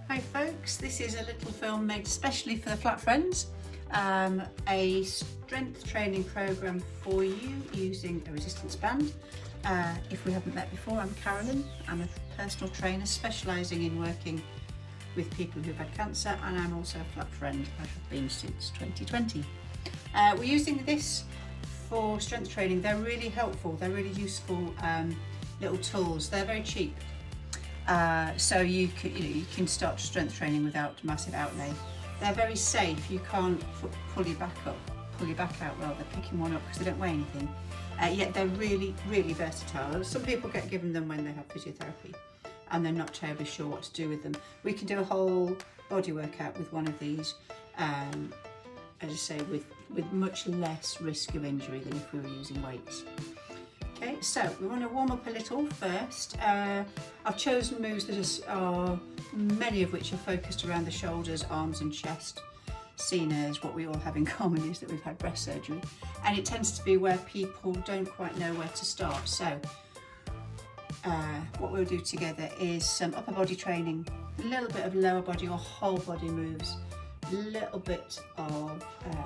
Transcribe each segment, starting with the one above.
Hi folks, this is a little film made especially for the flat friends, a strength training program for you using a resistance band. If we haven't met before, I'm Carolyn. I'm a personal trainer specialising in working with people who've had cancer, and I'm also a flat friend. I have been since 2020. We're using this for strength training. They're really helpful, they're really useful little tools. They're very cheap. So you can start strength training without massive outlay. They're very safe. You can't pull your back out while they're picking one up because they don't weigh anything. Yet they're really versatile. Some people get given them when they have physiotherapy and they're not terribly sure what to do with them. We can do a whole body workout with one of these, as I say, with much less risk of injury than if we were using weights. Okay, so we want to warm up a little first. I've chosen moves that are many of which are focused around the shoulders, arms and chest, seen as what we all have in common is that we've had breast surgery, and it tends to be where people don't quite know where to start. So what we'll do together is some upper body training, a little bit of lower body or whole body moves, a little bit of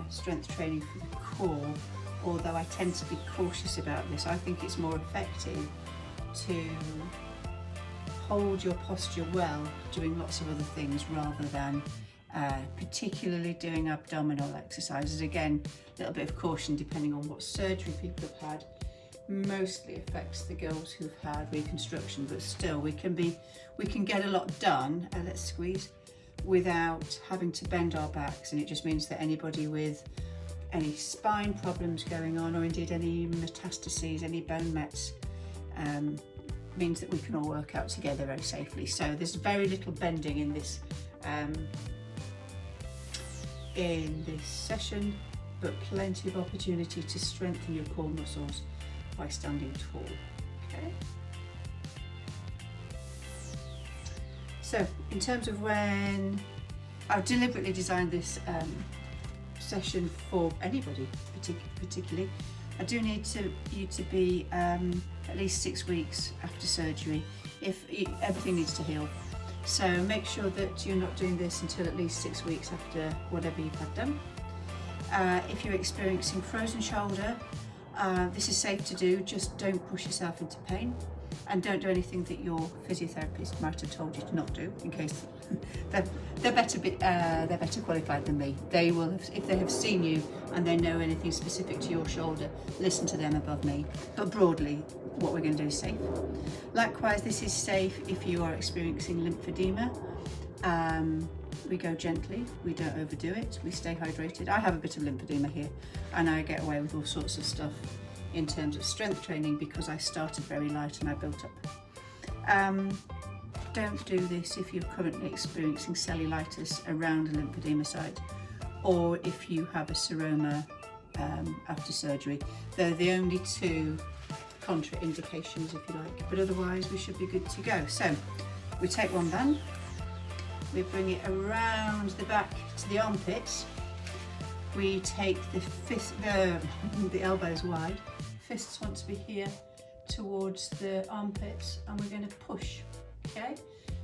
strength training for the core. Although I tend to be cautious about this, I think it's more effective to hold your posture well doing lots of other things rather than particularly doing abdominal exercises. Again, a little bit of caution depending on what surgery people have had. Mostly affects the girls who've had reconstruction, but still we can get a lot done, let's squeeze, without having to bend our backs, and it just means that anybody with any spine problems going on, or indeed any metastases, any bone mets, means that we can all work out together very safely. So there's very little bending in this session, but plenty of opportunity to strengthen your core muscles by standing tall. Okay. So in terms of when I've deliberately designed this session for anybody, particularly, I do need you to be at least 6 weeks after surgery. If everything needs to heal, so make sure that you're not doing this until at least 6 weeks after whatever you've had done. If you're experiencing frozen shoulder, this is safe to do. Just don't push yourself into pain, and don't do anything that your physiotherapist might have told you to not do, in case they're better qualified than me. They will have, if they have seen you and they know anything specific to your shoulder, listen to them above me. But broadly, what we're going to do is safe. Likewise, this is safe if you are experiencing lymphedema. We go gently, we don't overdo it, we stay hydrated. I have a bit of lymphedema here, and I get away with all sorts of stuff in terms of strength training because I started very light and I built up. Don't do this if you're currently experiencing cellulitis around a lymphedema site, or if you have a seroma after surgery. They're the only two contraindications, if you like, but otherwise we should be good to go. So we take one band, we bring it around the back to the armpits, we take the elbows wide, fists want to be here towards the armpits, and we're going to push. Okay,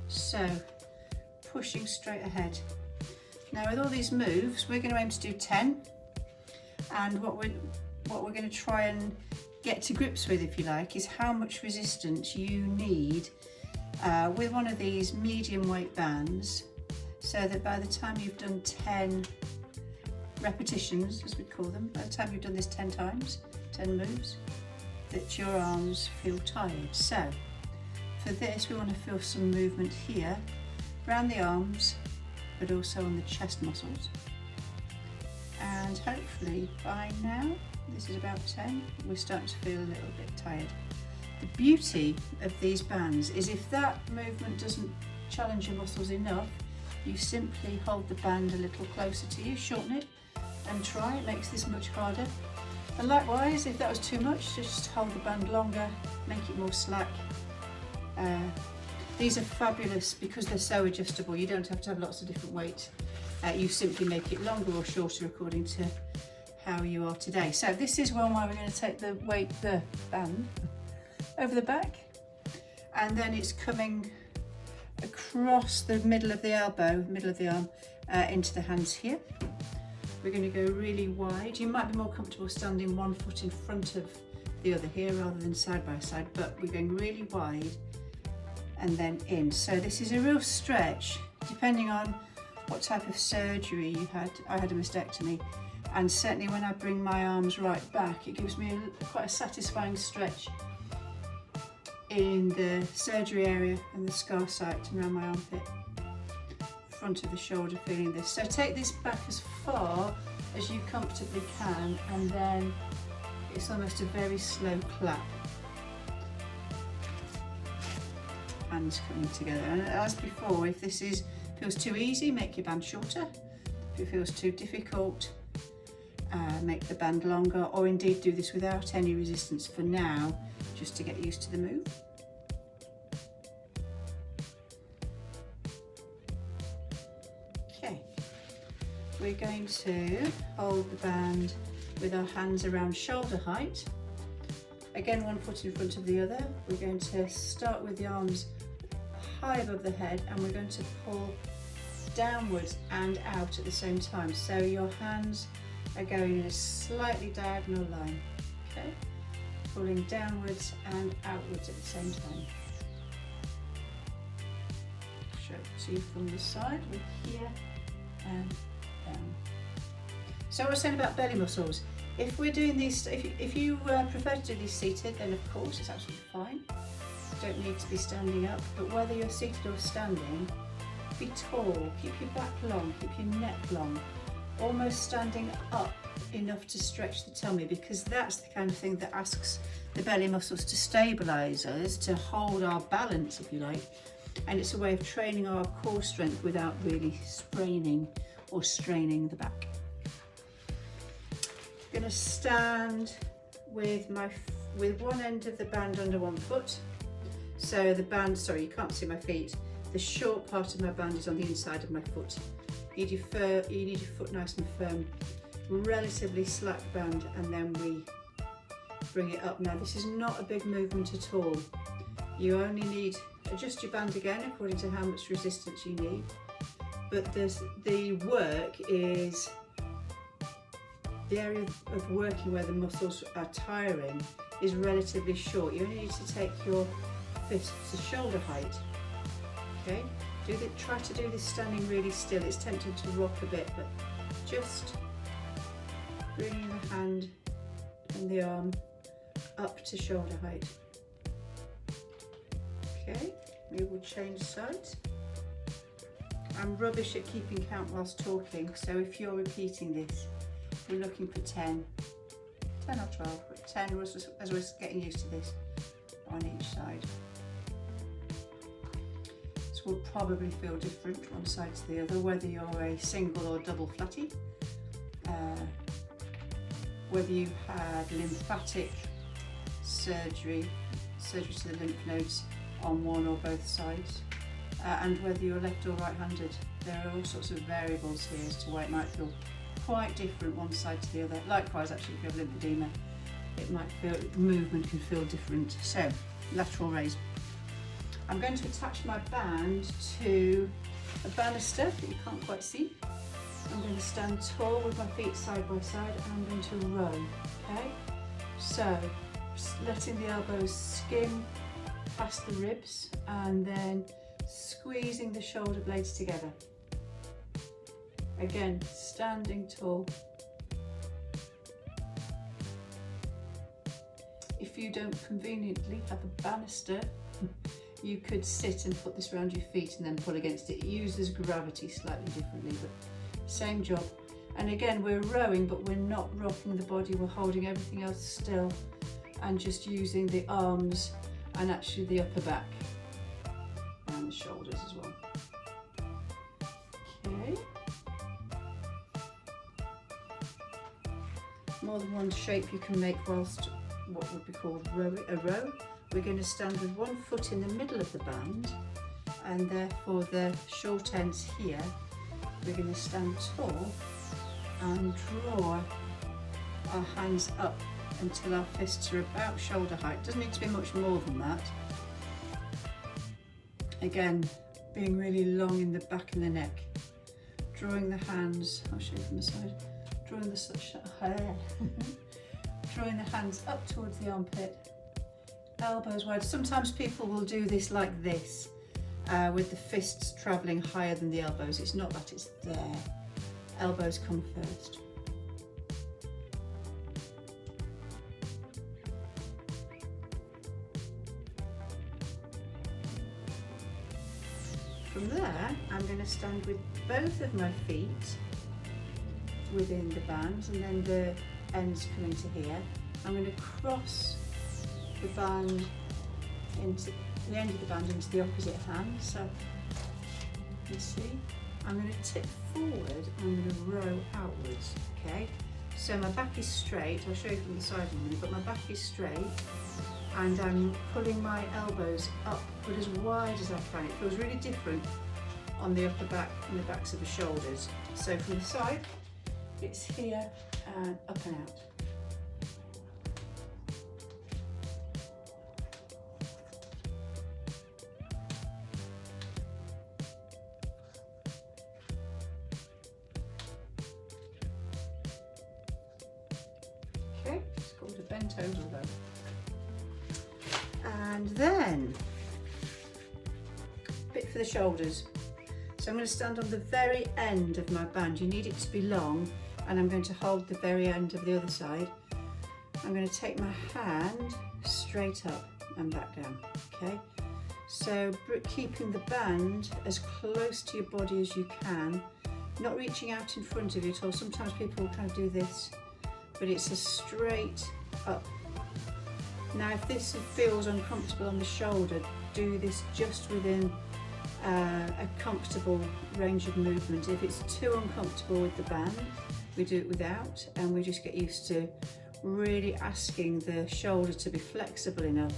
so pushing straight ahead. Now with all these moves, we're going to aim to do 10, and what we're going to try and get to grips with, if you like, is how much resistance you need with one of these medium weight bands, so that by the time you've done 10 repetitions, as we call them, by the time you've done this 10 times, 10 moves, that your arms feel tired. So for this, we want to feel some movement here around the arms, but also on the chest muscles. And hopefully by now, this is about 10, we're starting to feel a little bit tired. The beauty of these bands is if that movement doesn't challenge your muscles enough, you simply hold the band a little closer to you, shorten it and try. It makes this much harder. And likewise, if that was too much, just hold the band longer, make it more slack. These are fabulous because they're so adjustable. You don't have to have lots of different weights. You simply make it longer or shorter according to how you are today. So this is one where we're going to take the band over the back, and then it's coming across the middle of the elbow, middle of the arm, into the hands here. We're going to go really wide. You might be more comfortable standing one foot in front of the other here rather than side by side, but we're going really wide and then in. So this is a real stretch depending on what type of surgery you had. I had a mastectomy, and certainly when I bring my arms right back, it gives me quite a satisfying stretch in the surgery area and the scar site around my armpit, front of the shoulder, feeling this. So take this back as far as you comfortably can, and then it's almost a very slow clap. Hands coming together. And as before, if this feels too easy, make your band shorter. If it feels too difficult, make the band longer, or indeed do this without any resistance for now, just to get used to the move. Okay, we're going to hold the band with our hands around shoulder height. Again, one foot in front of the other. We're going to start with the arms high above the head, and we're going to pull downwards and out at the same time. So your hands are going in a slightly diagonal line, okay? Pulling downwards and outwards at the same time. Show it to you from the side, with here and down. So what I was saying about belly muscles, if we're doing these, if you prefer to do these seated, then of course it's absolutely fine. You don't need to be standing up, but whether you're seated or standing, be tall, keep your back long, keep your neck long, almost standing up enough to stretch the tummy, because that's the kind of thing that asks the belly muscles to stabilise us, to hold our balance, if you like, and it's a way of training our core strength without really spraining or straining the back. I'm going to stand with one end of the band under one foot. So the band, sorry, you can't see my feet. The short part of my band is on the inside of my foot. You need your foot nice and firm, relatively slack band, and then we bring it up. Now this is not a big movement at all. You only need, adjust your band again according to how much resistance you need. But the work is, the area of working where the muscles are tiring is relatively short. You only need to take your fists to shoulder height. Okay, try to do this standing really still. It's tempting to rock a bit, but just bringing the hand and the arm up to shoulder height. Okay, we will change sides. I'm rubbish at keeping count whilst talking, so if you're repeating this, we're looking for 10 or 12, but 10 as we're getting used to this on each side. This will probably feel different one side to the other, whether you're a single or double flatty, whether you've had lymphatic surgery to the lymph nodes on one or both sides, and whether you're left or right-handed. There are all sorts of variables here as to why it might feel quite different one side to the other. Likewise, actually, if you have lymphedema, it might feel, the movement can feel different. So, lateral raise. I'm going to attach my band to a banister that you can't quite see. I'm going to stand tall with my feet side by side, and I'm going to row, okay? So, letting the elbows skim past the ribs, and then squeezing the shoulder blades together. Again, standing tall. If you don't conveniently have a banister, you could sit and put this around your feet and then pull against it. It uses gravity slightly differently, but same job. And again, we're rowing, but we're not rocking the body. We're holding everything else still and just using the arms and actually the upper back and the shoulders as well. Okay. More than one shape you can make whilst what would be called a row. We're going to stand with one foot in the middle of the band, and therefore the short ends here, we're going to stand tall and draw our hands up until our fists are about shoulder height. Doesn't need to be much more than that. Again, being really long in the back and the neck. Drawing the hands, I'll show you from the side, drawing the hands up towards the armpit, elbows wide. Sometimes people will do this like this, with the fists travelling higher than the elbows. It's not that, it's there. Elbows come first. From there, I'm going to stand with both of my feet within the band, and then the ends coming to here. I'm going to cross the band into the end of the band into the opposite hand. So you see, I'm going to tip forward. I'm going to row outwards. Okay. So my back is straight. I'll show you from the side in a minute, but my back is straight. And I'm pulling my elbows up, but as wide as I can. It feels really different on the upper back and the backs of the shoulders. So from the side, it's here and up and out. Okay, it's called a bent over though. And then, a bit for the shoulders. So I'm going to stand on the very end of my band. You need it to be long, and I'm going to hold the very end of the other side. I'm going to take my hand straight up and back down, okay? So keeping the band as close to your body as you can, not reaching out in front of you at all. Sometimes people will kind of do this, but it's a straight up. Now, if this feels uncomfortable on the shoulder, do this just within a comfortable range of movement. If it's too uncomfortable with the band, we do it without, and we just get used to really asking the shoulder to be flexible enough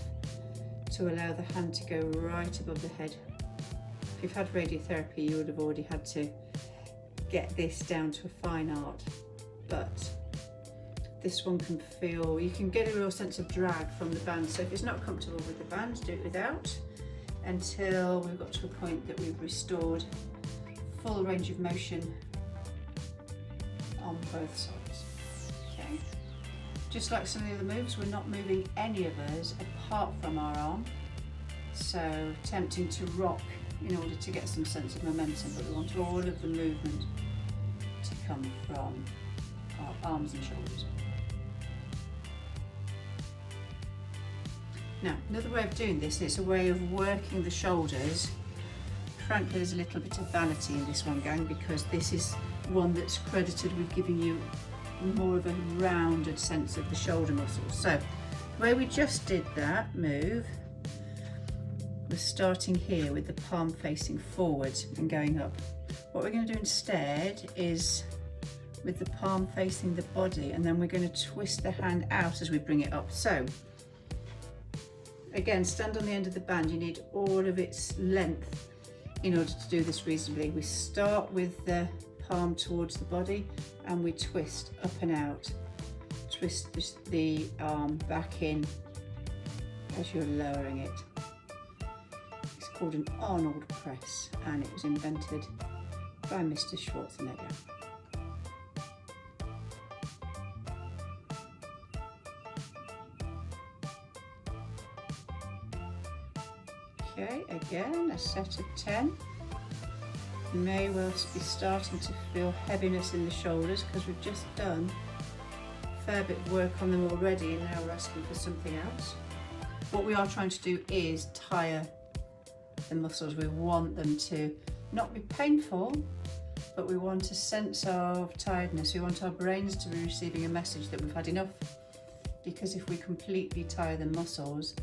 to allow the hand to go right above the head. If you've had radiotherapy, you would have already had to get this down to a fine art, but this one can feel, you can get a real sense of drag from the band. So if it's not comfortable with the band, do it without until we've got to a point that we've restored full range of motion on both sides. Okay. Just like some of the other moves, we're not moving any of us apart from our arm. So attempting to rock in order to get some sense of momentum, but we want all of the movement to come from our arms and shoulders. Now, another way of doing this, it's a way of working the shoulders. Frankly, there's a little bit of vanity in this one, gang, because this is one that's credited with giving you more of a rounded sense of the shoulder muscles. So, the way we just did that move was starting here with the palm facing forwards and going up. What we're going to do instead is with the palm facing the body, and then we're going to twist the hand out as we bring it up. So, again, stand on the end of the band. You need all of its length in order to do this reasonably. We start with the palm towards the body and we twist up and out. Twist the arm back in as you're lowering it. It's called an Arnold press, and it was invented by Mr. Schwarzenegger. Okay, again, a set of 10. You may well be starting to feel heaviness in the shoulders because we've just done a fair bit of work on them already, and now we're asking for something else. What we are trying to do is tire the muscles. We want them to not be painful, but we want a sense of tiredness. We want our brains to be receiving a message that we've had enough, because if we completely tire the muscles,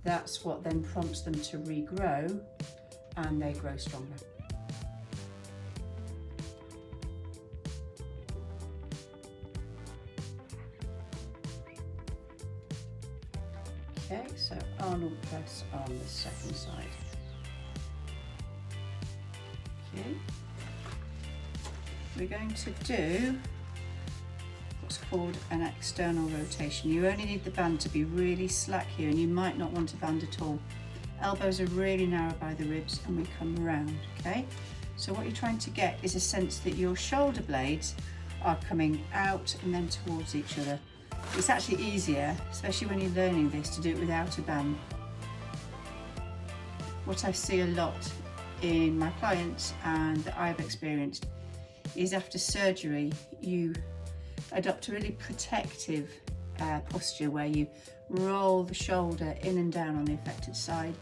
that's what then prompts them to regrow, and they grow stronger. Okay, so Arnold press on the second side. Okay, we're going to do what's called an external rotation. You only need the band to be really slack here, and you might not want a band at all. Elbows are really narrow by the ribs and we come round, okay? So what you're trying to get is a sense that your shoulder blades are coming out and then towards each other. It's actually easier, especially when you're learning this, to do it without a band. What I see a lot in my clients and that I've experienced is after surgery, you adopt a really protective posture where you roll the shoulder in and down on the affected side.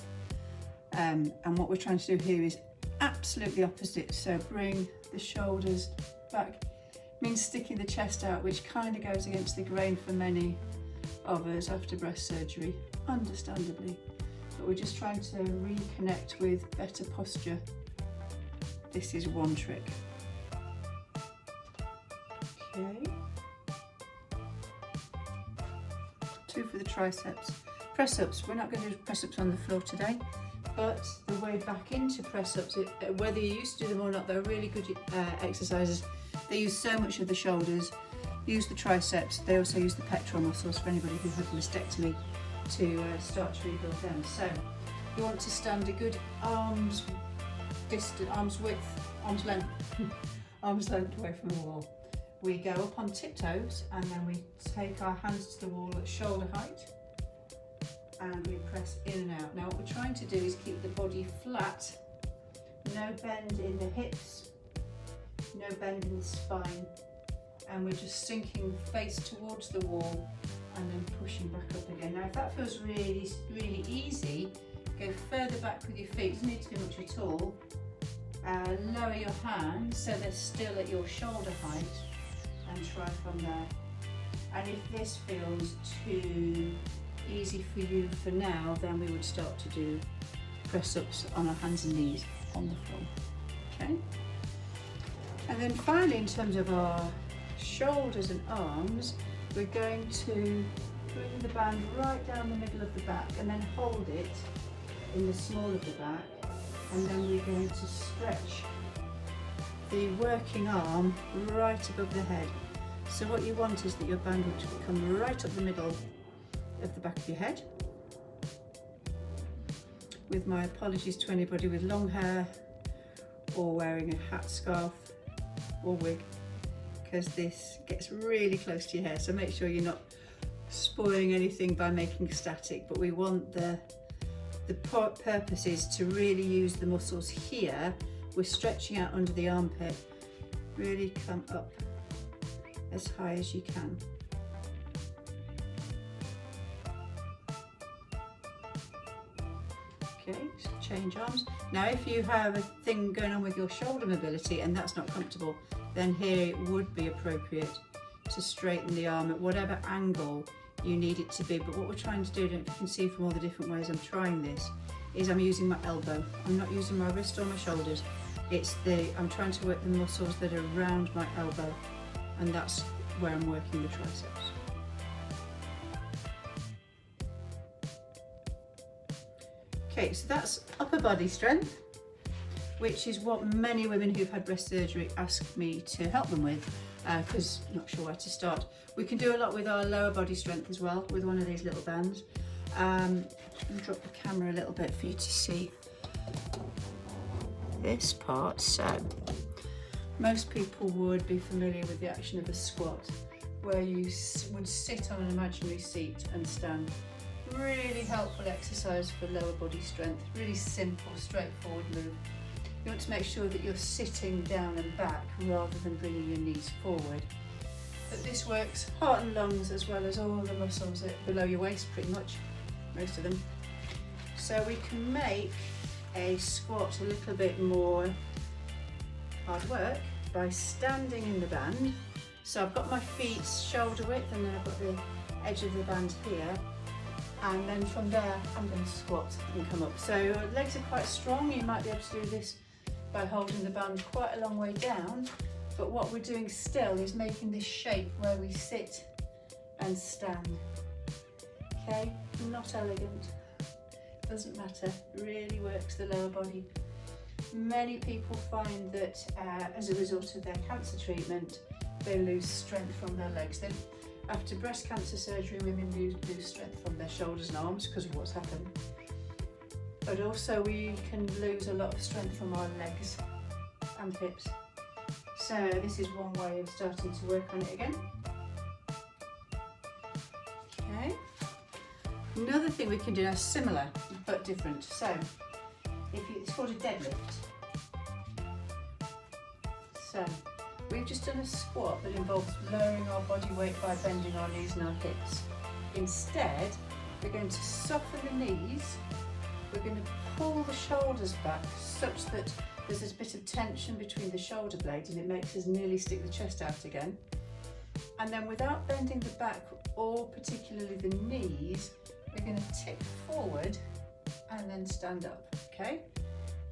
And what we're trying to do here is absolutely opposite. So bring the shoulders back. Means sticking the chest out, which kind of goes against the grain for many of us after breast surgery, understandably. But we're just trying to reconnect with better posture. This is one trick. Okay. 2 for the triceps. Press-ups, we're not going to do press-ups on the floor today, but the way back into press-ups, whether you used to do them or not, they're really good exercises. They use so much of the shoulders, use the triceps, they also use the pectoral muscles for anybody who had a mastectomy to start to rebuild them. So you want to stand a good arm's length away from the wall. We go up on tiptoes and then we take our hands to the wall at shoulder height and we press in and out. Now what we're trying to do is keep the body flat, no bend in the hips, no bend in the spine, and we're just sinking face towards the wall and then pushing back up again. Now if that feels really, really easy, go further back with your feet, doesn't need to be much at all. Lower your hands so they're still at your shoulder height and try from there. And if this feels too easy for you for now, then we would start to do press-ups on our hands and knees on the floor, okay? And then finally, in terms of our shoulders and arms, we're going to bring the band right down the middle of the back and then hold it in the small of the back, and then we're going to stretch the working arm right above the head. So what you want is that your band would come right up the middle of the back of your head. With my apologies to anybody with long hair or wearing a hat, scarf or wig, because this gets really close to your hair, so make sure you're not spoiling anything by making static. But we want the purpose is to really use the muscles here. We're stretching out under the armpit, really come up as high as you can. Okay, so change arms. Now if you have a thing going on with your shoulder mobility and that's not comfortable, then here it would be appropriate to straighten the arm at whatever angle you need it to be. But what we're trying to do, if you can see from all the different ways I'm trying this, is I'm using my elbow. I'm not using my wrist or my shoulders. I'm trying to work the muscles that are around my elbow, and that's where I'm working the triceps. Okay, so that's upper body strength, which is what many women who've had breast surgery ask me to help them with, because I'm not sure where to start. We can do a lot with our lower body strength as well, with one of these little bands. I'll drop the camera a little bit for you to see this part. So most people would be familiar with the action of a squat, where you would sit on an imaginary seat and stand. Really helpful exercise for lower body strength, really simple, straightforward move. You want to make sure that you're sitting down and back rather than bringing your knees forward. But this works heart and lungs as well as all the muscles below your waist, pretty much, most of them. So we can make a squat a little bit more hard work by standing in the band. So I've got my feet shoulder width and then I've got the edge of the band here. And then from there, I'm going to squat and come up. So your legs are quite strong. You might be able to do this by holding the band quite a long way down. But what we're doing still is making this shape where we sit and stand. Okay, not elegant, doesn't matter, really works the lower body. Many people find that as a result of their cancer treatment, they lose strength from their legs. After breast cancer surgery, women lose strength from their shoulders and arms because of what's happened. but also we can lose a lot of strength from our legs and hips. So this is one way of starting to work on it again. Okay. Another thing we can do now, similar but different. So it's called a deadlift. So we've just done a squat that involves lowering our body weight by bending our knees and our hips. Instead, we're going to soften the knees. We're going to pull the shoulders back such that there's this bit of tension between the shoulder blades and it makes us nearly stick the chest out again. And then without bending the back or particularly the knees, we're going to tip forward and then stand up, okay?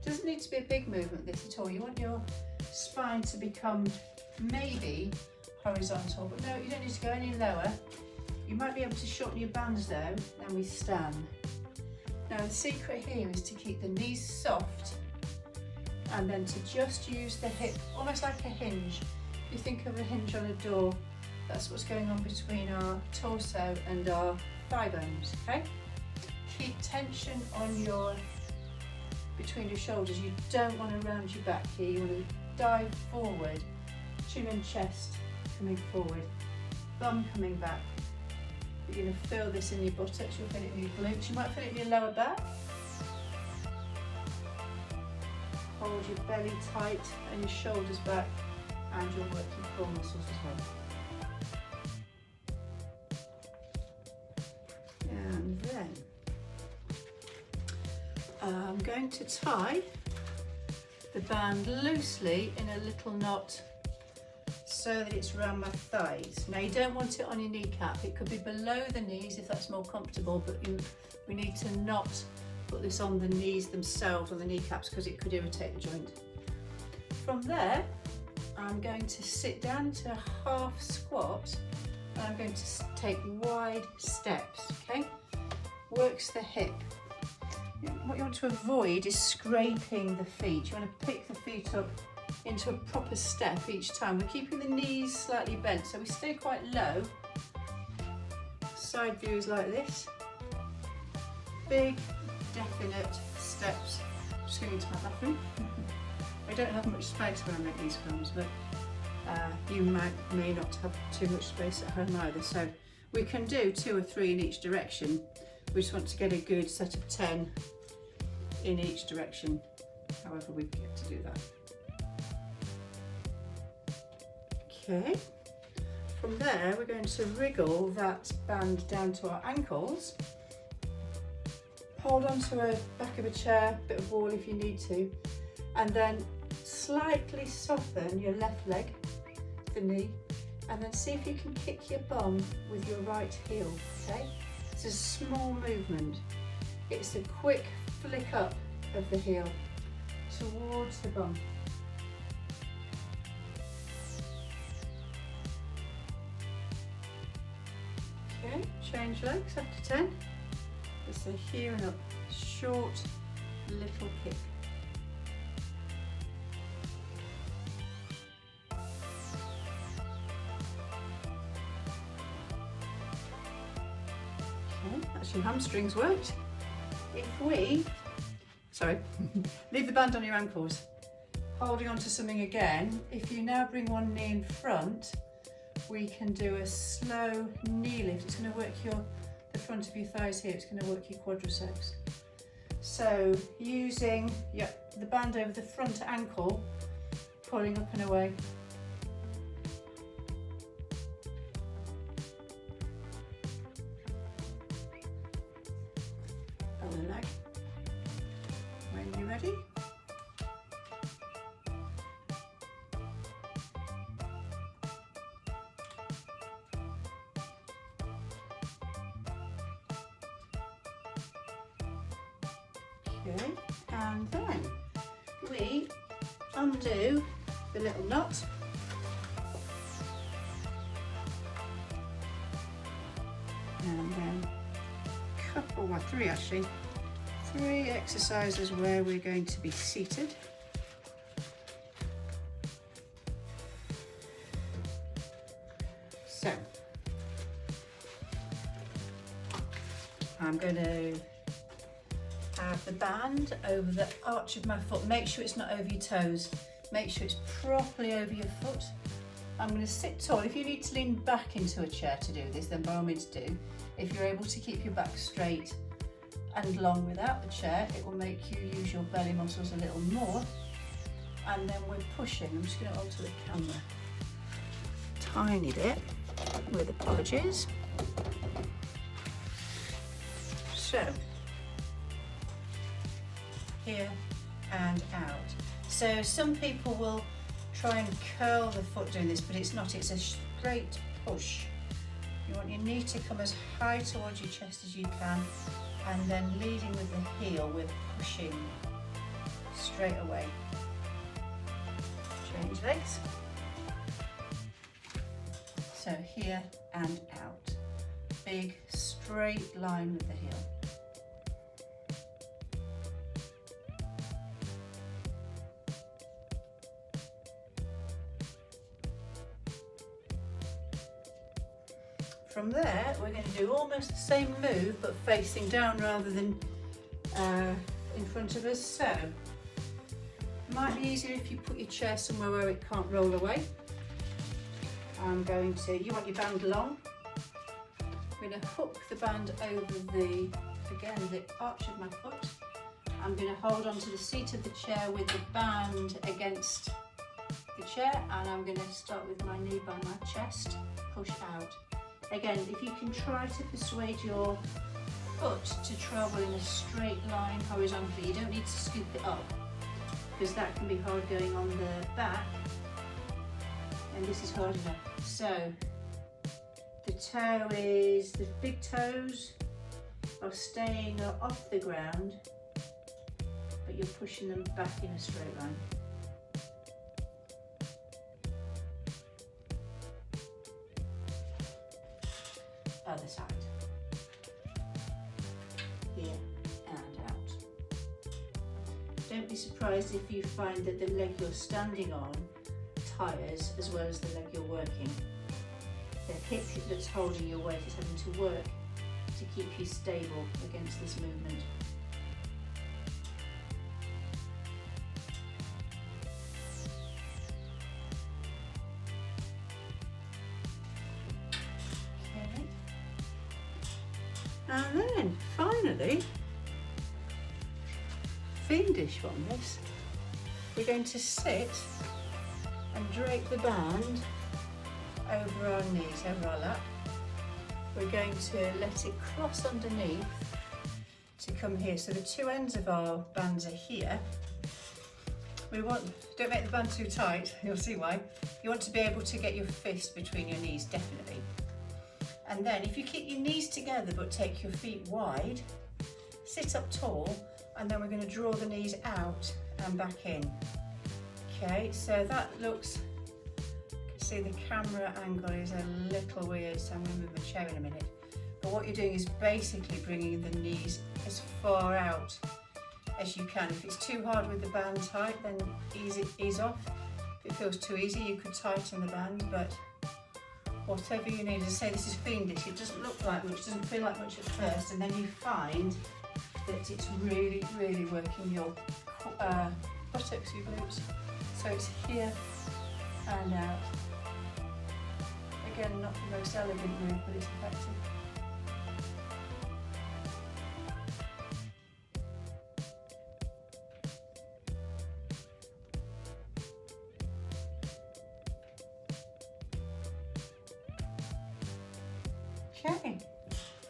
Doesn't need to be a big movement this at all. You want your spine to become maybe horizontal, but no, you don't need to go any lower. You might be able to shorten your bands though, then we stand. Now the secret here is to keep the knees soft and then to just use the hip, almost like a hinge. If you think of a hinge on a door, that's what's going on between our torso and our thigh bones, okay? Keep tension on between your shoulders. You don't want to round your back here. You want to dive forward, chin and chest coming forward, bum coming back. You're going to feel this in your buttocks, you'll feel it in your glutes, you might feel it in your lower back. Hold your belly tight and your shoulders back and your working core muscles as well. And then I'm going to tie the band loosely in a little knot so that it's around my thighs. Now you don't want it on your kneecap, it could be below the knees if that's more comfortable, but we need to not put this on the knees themselves or the kneecaps because it could irritate the joint. From there, I'm going to sit down into a half squat and I'm going to take wide steps, okay? Works the hip. What you want to avoid is scraping the feet. You want to pick the feet up into a proper step each time. We're keeping the knees slightly bent, so we stay quite low. Side views like this. Big, definite steps. Just going into my bathroom. I don't have much space when I make these films, but you may not have too much space at home either. So we can do 2 or 3 in each direction. We just want to get a good set of 10 in each direction, however we get to do that. Okay, from there we're going to wriggle that band down to our ankles. Hold on to a back of a chair, bit of wall if you need to, and then slightly soften your left leg, the knee, and then see if you can kick your bum with your right heel, okay? It's a small movement. It's a quick flick up of the heel towards the bum. Okay, change legs after 10. Just a here and up, short little kick. Okay, that's your hamstrings worked. If we, leave the band on your ankles, holding on to something again, if you now bring one knee in front, we can do a slow knee lift. It's going to work the front of your thighs here, it's going to work your quadriceps. So using the band over the front ankle, pulling up and away. Other leg. When you're ready. Okay, and then we undo the little knot. And then three exercises where we're going to be seated. So, I'm going to have the band over the arch of my foot. Make sure it's not over your toes. Make sure it's properly over your foot. I'm going to sit tall. If you need to lean back into a chair to do this, then by all means do. If you're able to keep your back straight and long without the chair, it will make you use your belly muscles a little more. And then we're pushing. I'm just going to alter the camera tiny bit, with apologies. So, here and out. So some people will try and curl the foot doing this, but it's not, it's a straight push. You want your knee to come as high towards your chest as you can, and then leading with the heel, we're pushing straight away. Change legs. So here and out. Big straight line with the heel. From there, we're going to do almost the same move, but facing down rather than in front of us. So, it might be easier if you put your chair somewhere where it can't roll away. I'm going to, you want your band long. I'm going to hook the band over the, again, the arch of my foot. I'm going to hold onto the seat of the chair with the band against the chair, and I'm going to start with my knee by my chest, push out. Again, if you can try to persuade your foot to travel in a straight line horizontally, you don't need to scoop it up, because that can be hard going on the back, and this is hard enough. So the toe is, the big toes are staying off the ground, but you're pushing them back in a straight line. Other side. Here and out. Don't be surprised if you find that the leg you're standing on tires as well as the leg you're working. The hip that's holding your weight is having to work to keep you stable against this movement. Okay. And then finally, fiendish one this. We're going to sit and drape the band over our knees, over our lap. We're going to let it cross underneath to come here. So the two ends of our bands are here. Don't make the band too tight, you'll see why. You want to be able to get your fist between your knees, definitely. And then if you keep your knees together but take your feet wide, sit up tall, and then we're going to draw the knees out and back in. Okay, so that looks, you can see the camera angle is a little weird, so I'm going to move my chair in a minute. But what you're doing is basically bringing the knees as far out as you can. If it's too hard with the band tight, then ease off. If it feels too easy, you could tighten the band, but whatever you need. As I say, this is fiendish. It doesn't look like much, doesn't feel like much at first, and then you find that it's really, really working your buttocks, your glutes. So it's here and out. Again, not the most elegant move, but it's effective. Okay,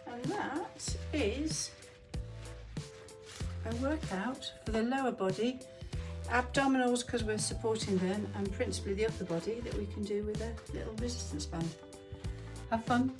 and that is a workout for the lower body, abdominals because we're supporting them, and principally the upper body that we can do with a little resistance band. Have fun.